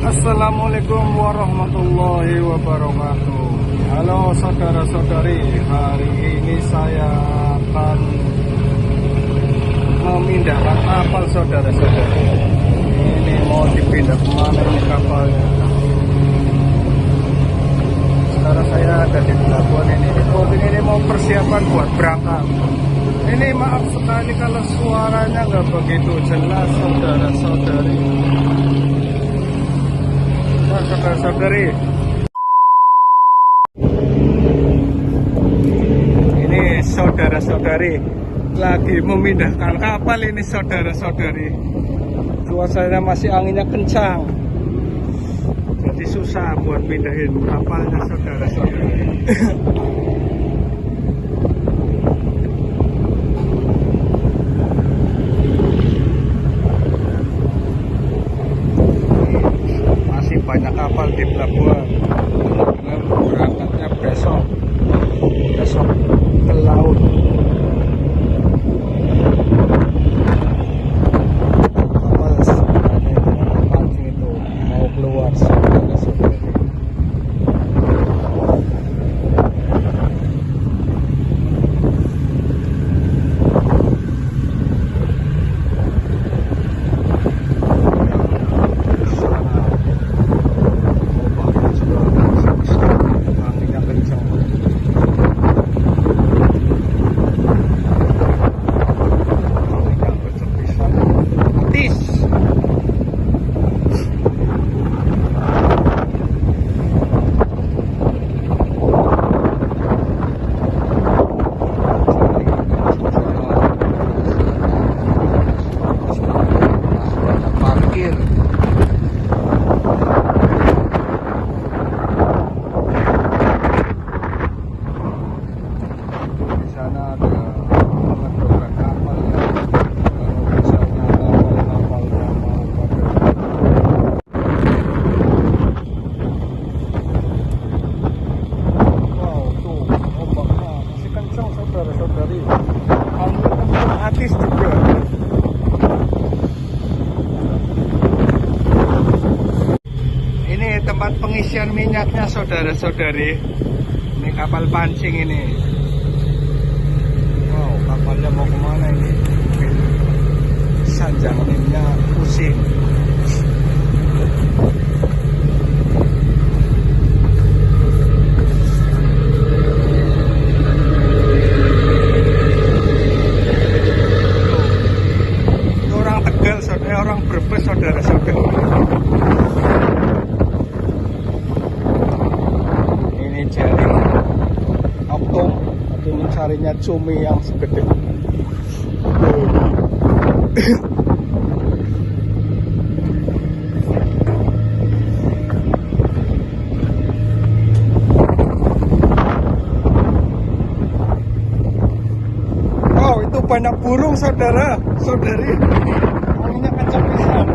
Assalamualaikum warahmatullahi wabarakatuh. Halo saudara-saudari, hari ini saya akan memindahkan kapal saudara-saudari. Ini mau dipindah kemana ini kapalnya? Sekarang saya ada di pelabuhan ini. Ini mau persiapan buat berangkat. Ini maaf sekali kalau suaranya nggak begitu jelas saudara-saudari. Saudara-saudari, ini saudara-saudari lagi memindahkan kapal ini saudara-saudari. Cuacanya masih anginnya kencang, jadi susah buat pindahin kapalnya saudara-saudari. Banyak kapal di pelabuhan. Dengan berangkatnya besok ke laut. Kapal sebenarnya pancing itu mau keluar saudara-saudari. Tempat pengisian minyaknya saudara-saudari. Ini kapal pancing ini. Wow, kapalnya mau kemana ini? Sanjangannya pusing. Itu orang Tegal, orang Brebes saudara-saudari. Mencarinya cumi yang segede. Wow, itu banyak burung saudara-saudari. Anginnya kencang pisan.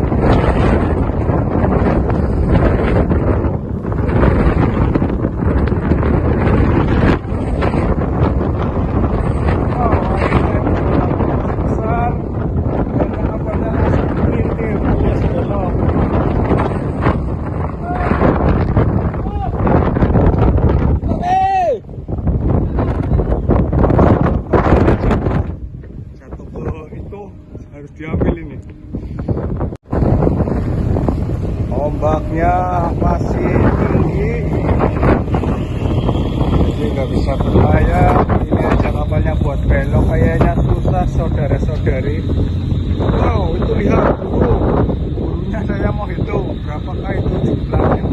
Harus diambil ini. Ombaknya masih tinggi, jadi nggak bisa berlayar. Ini aja kapalnya buat belok kayaknya susah saudara-saudari. Wow, itu lihat tuh burungnya, saya mau hitung berapakah itu jumlahnya.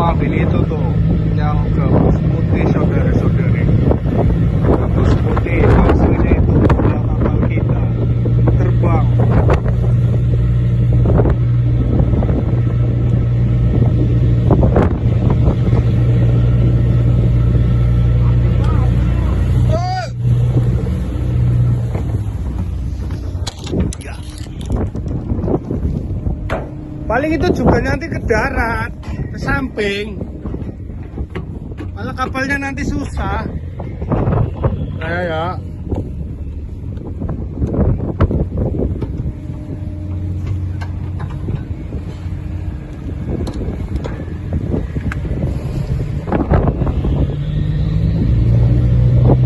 Ambil itu tuh yang gabus putih saudara-saudari. Gabus putih hasilnya itu punya kapal kita terbang. samping itu juga nanti ke darat, ke samping. Malah kapalnya nanti susah. Ya.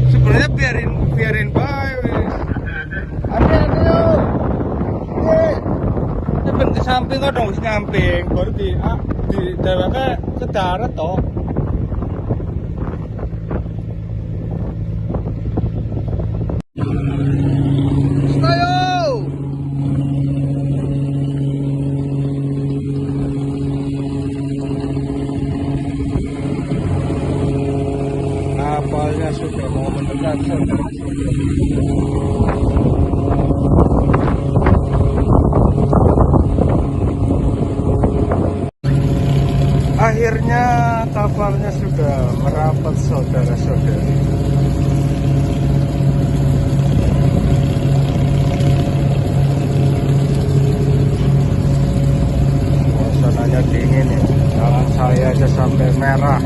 Sebenarnya biarin bae wis. Ada yuk. Ben ke samping kok dong, nyamping baru di deweke ke darat toh. Kapalnya sudah mau mendekat, akhirnya kapalnya sudah merapat, saudara-saudari. Suasananya dingin ya, tangan saya aja sampai merah.